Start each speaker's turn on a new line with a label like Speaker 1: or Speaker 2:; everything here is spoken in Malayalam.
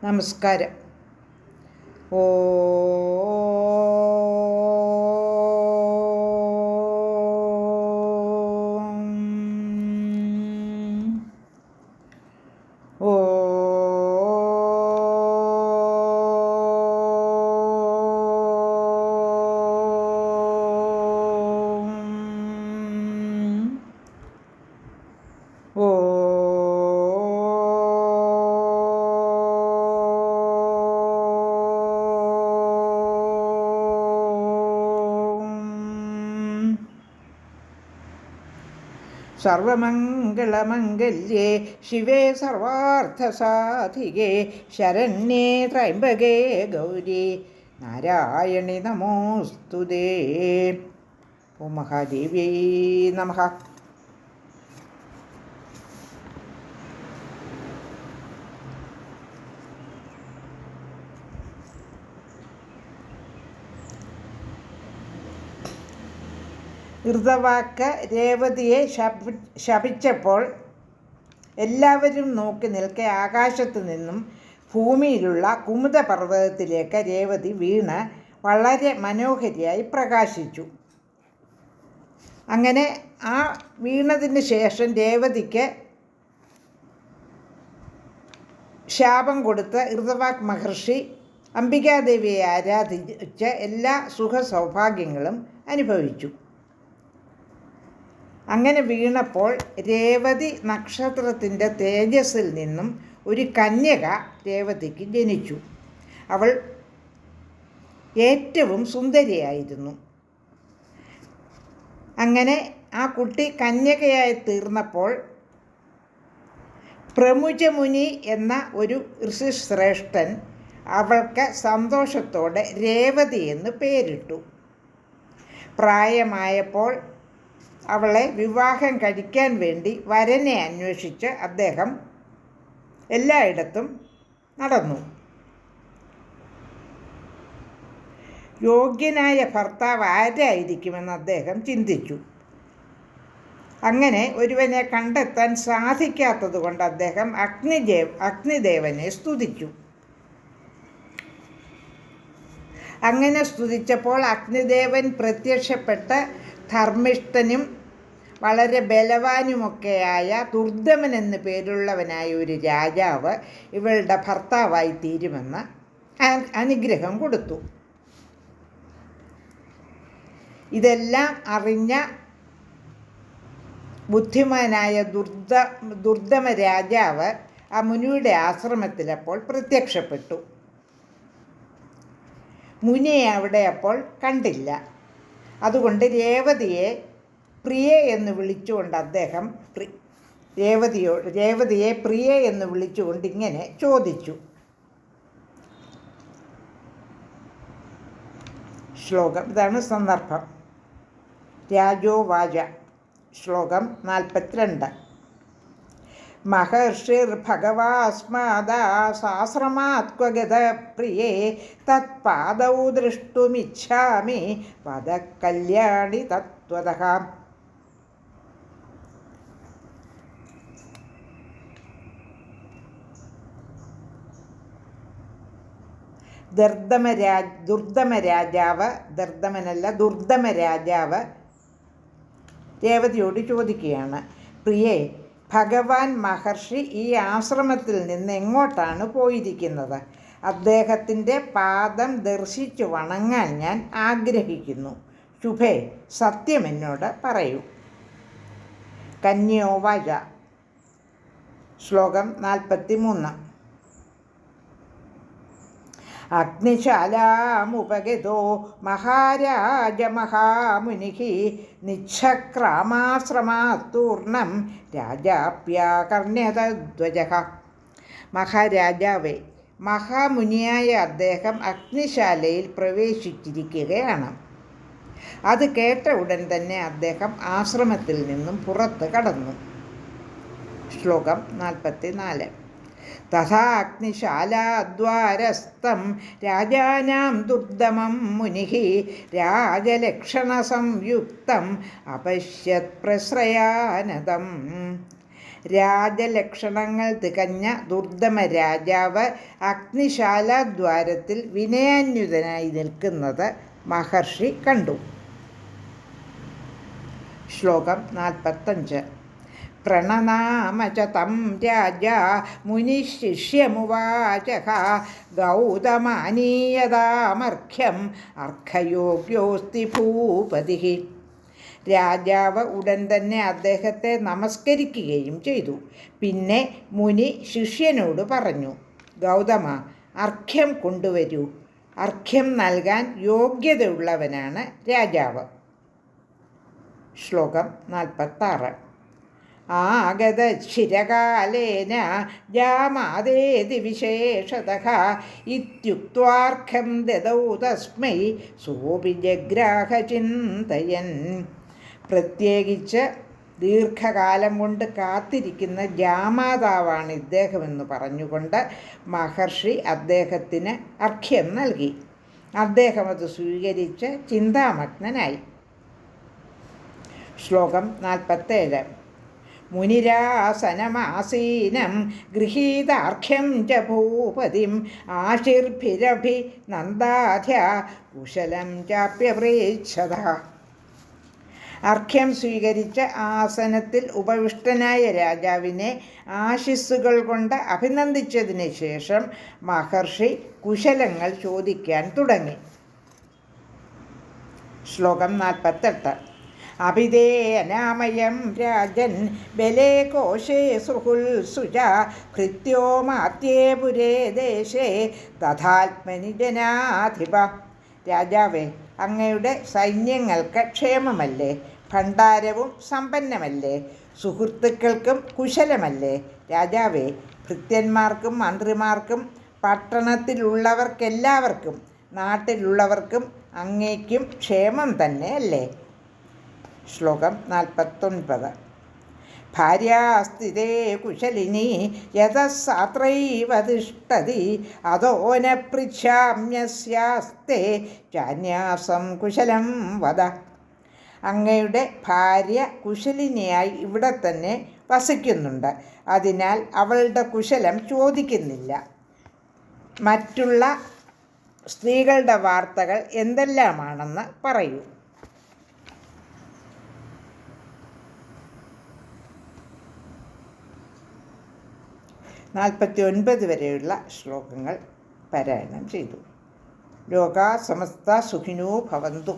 Speaker 1: നമസ്കാരം. ഓ ഓ ഓ സർവമംഗളമംഗല്യേ ശിവേ സർവാർത്ഥസാധികേ ശരണ്യേ ത്രയംബകേ ഗൗരി നാരായണി നമോസ്തുതേ. ഓം മഹാദേവ്യൈ നമഃ. ഋതവാക്ക് രേവതിയെ ശപിച്ചപ്പോൾ എല്ലാവരും നോക്കി നിൽക്കെ ആകാശത്തു നിന്നും ഭൂമിയിലുള്ള കുമുദപർവ്വതത്തിലേക്ക് രേവതി വീണ് വളരെ മനോഹരിയായി പ്രകാശിച്ചു. അങ്ങനെ ആ വീണതിന് ശേഷം രേവതിക്ക് ശാപം കൊടുത്ത ഋതവാക് മഹർഷി അംബികാദേവിയെ ആരാധിച്ച് എല്ലാ സുഖ സൗഭാഗ്യങ്ങളും അനുഭവിച്ചു. അങ്ങനെ വീണപ്പോൾ രേവതി നക്ഷത്രത്തിൻ്റെ തേജസ്സിൽ നിന്നും ഒരു കന്യക രേവതിക്ക് ജനിച്ചു. അവൾ ഏറ്റവും സുന്ദരിയായിരുന്നു. അങ്ങനെ ആ കുട്ടി കന്യകയായി തീർന്നപ്പോൾ പ്രമുജമുനി എന്ന ഒരു ഋഷിശ്രേഷ്ഠൻ അവൾക്ക് സന്തോഷത്തോടെ രേവതി എന്ന് പേരിട്ടു. പ്രായമായപ്പോൾ അവളെ വിവാഹം കഴിക്കാൻ വേണ്ടി വരനെ അന്വേഷിച്ച് അദ്ദേഹം എല്ലായിടത്തും നടന്നു. യോഗ്യനായ ഭർത്താവ് ആരായിരിക്കുമെന്ന് അദ്ദേഹം ചിന്തിച്ചു. അങ്ങനെ ഒരുവനെ കണ്ടെത്താൻ സാധിക്കാത്തത് കൊണ്ട് അദ്ദേഹം അഗ്നിദേവനെ സ്തുതിച്ചു. അങ്ങനെ സ്തുതിച്ചപ്പോൾ അഗ്നിദേവൻ പ്രത്യക്ഷപ്പെട്ട് ധർമ്മിഷ്ഠനും വളരെ ബലവാനുമൊക്കെയായ ദുർദമൻ എന്നു പേരുള്ളവനായ ഒരു രാജാവ് ഇവളുടെ ഭർത്താവായി തീരുമെന്ന് അനുഗ്രഹം കൊടുത്തു. ഇതെല്ലാം അറിഞ്ഞ ബുദ്ധിമാനായ ദുർദമ രാജാവ് ആ മുനിയുടെ ആശ്രമത്തിലപ്പോൾ പ്രത്യക്ഷപ്പെട്ടു. മുനിയെ അവിടെ അപ്പോൾ കണ്ടില്ല. അതുകൊണ്ട് രേവതിയെ പ്രിയ എന്ന് വിളിച്ചുകൊണ്ട് അദ്ദേഹം രേവതിയെ പ്രിയ എന്ന് വിളിച്ചുകൊണ്ട് ഇങ്ങനെ ചോദിച്ചു. ശ്ലോകം ഇതാണ് സന്ദർഭം. രാജോവാച. ശ്ലോകം 42. മഹർഷിർഭഗവാസ്മാദാസാശ്രമാത്വഗത പ്രിയേ തത്പാദൗ ദ്രഷ്ടുമിച്ഛാമി പദകല്യാണി തത്വതഃ. ദുർദമ രാജാവ് രേവതിയോട് ചോദിക്കുകയാണ്, പ്രിയേ, ഭഗവാൻ മഹർഷി ഈ ആശ്രമത്തിൽ നിന്ന് എങ്ങോട്ടാണ് പോയിരിക്കുന്നത്? അദ്ദേഹത്തിൻ്റെ പാദം ദർശിച്ചു വണങ്ങാൻ ഞാൻ ആഗ്രഹിക്കുന്നു. ശുഭേ, സത്യം എന്നോട് പറയൂ. കന്യോവാച. ശ്ലോകം 43. അഗ്നിശാലാമുപഗതോ മഹാരാജമഹാമുനിഃ നിച്ഛക്രാമാശ്രമാത്തൂർണം രാജാപ്യാകർണ്യതധ്വജഃ. മഹാരാജാവേ, മഹാമുനിയായ അദ്ദേഹം അഗ്നിശാലയിൽ പ്രവേശിച്ചിരിക്കുകയാണ്. അത് കേട്ട ഉടൻ തന്നെ അദ്ദേഹം ആശ്രമത്തിൽ നിന്നും പുറത്ത് കടന്നു. ശ്ലോകം 44. തഥാ അഗ്നിശാലാദ്വാരസ്ഥം രാജാനാം ദുർദമം മുനിഃ രാജലക്ഷണസംയുക്തം അപശ്യത് പ്രശ്രയാനതം. രാജലക്ഷണങ്ങൾ തികഞ്ഞ ദുർദമ രാജാവ് അഗ്നിശാലാദ്വാരത്തിൽ വിനയാന്വിതനായി നിൽക്കുന്നത് മഹർഷി കണ്ടു. ശ്ലോകം 45. പ്രണനാമ ച തം രാജാ മുനിശിഷ്യമുവാചഃ ഗൗതമാനീയതാമർഘ്യം അർഘയോഗ്യോസ്തി ഭൂപതിഃ. രാജാവ് ഉടൻ തന്നെ അദ്ദേഹത്തെ നമസ്കരിക്കുകയും ചെയ്തു. പിന്നെ മുനി ശിഷ്യനോട് പറഞ്ഞു, ഗൗതമ, അർഘ്യം കൊണ്ടുവരൂ. അർഘ്യം നൽകാൻ യോഗ്യതയുള്ളവനാണ് രാജാവ്. ശ്ലോകം 46. ആഗതശിരകാലേന ജാമാദേതി വിശേഷതഃ ഇത്യുക്ത്വാർഘം ദദൗ തസ്മൈ സോപി ജഗ്രാഹ ചിന്തയൻ. പ്രത്യേകിച്ച് ദീർഘകാലം കൊണ്ട് കാത്തിരിക്കുന്ന ജാമാതാവാണ് ഇദ്ദേഹമെന്ന് പറഞ്ഞുകൊണ്ട് മഹർഷി അദ്ദേഹത്തിന് അർഘ്യം നൽകി. അദ്ദേഹം അത് സ്വീകരിച്ച് ചിന്താമഗ്നനായി. ശ്ലോകം 47. മുനിരാസനമാസീനം ഗൃഹീതാർഘ്യം ച ഭൂപതിം ആശിർഭിരഭിനന്ദാധ്യ കുശലം ചാപ്യപ്രേച്ഛത. അർഘ്യം സ്വീകരിച്ച ആസനത്തിൽ ഉപവിഷ്ടനായ രാജാവിനെ ആശിസ്സുകൾ കൊണ്ട് അഭിനന്ദിച്ചതിന് ശേഷം മഹർഷി കുശലങ്ങൾ ചോദിക്കാൻ തുടങ്ങി. ശ്ലോകം 48. അഭിധേയനാമയം രാജൻ ബലേ കോശേ സുഹുൽസുജ ഭൃത്യോ മാത്യേ പുരേ ദേശേ തഥാത്മനി ജനാധിപ. രാജാവേ, അങ്ങയുടെ സൈന്യങ്ങൾക്ക് ക്ഷേമമല്ലേ? ഭണ്ഡാരവും സമ്പന്നമല്ലേ? സുഹൃത്തുക്കൾക്കും കുശലമല്ലേ? രാജാവേ, ഭൃത്യന്മാർക്കും മന്ത്രിമാർക്കും പട്ടണത്തിലുള്ളവർക്കെല്ലാവർക്കും നാട്ടിലുള്ളവർക്കും അങ്ങേക്കും ക്ഷേമം തന്നെ അല്ലേ? ശ്ലോകം 49. ഭാര്യാസ്ഥിതേ കുശലിനി യതസാത്രൈവ തിഷ്ടതി അതോ ന പൃച്ഛാമ്യസ്യാസ്തേ ചാന്യാസം കുശലം വദ. അങ്ങയുടെ ഭാര്യ കുശലിനിയായി ഇവിടെ തന്നെ വസിക്കുന്നുണ്ട്. അതിനാൽ അവളുടെ കുശലം ചോദിക്കുന്നില്ല. മറ്റുള്ള സ്ത്രീകളുടെ വാർത്തകൾ എന്തെല്ലാമാണെന്ന് പറയൂ. 49 വരെയുള്ള ശ്ലോകങ്ങൾ പാരായണം ചെയ്തു. ലോകാ സമസ്ത സുഖിനോ ഭവന്തു.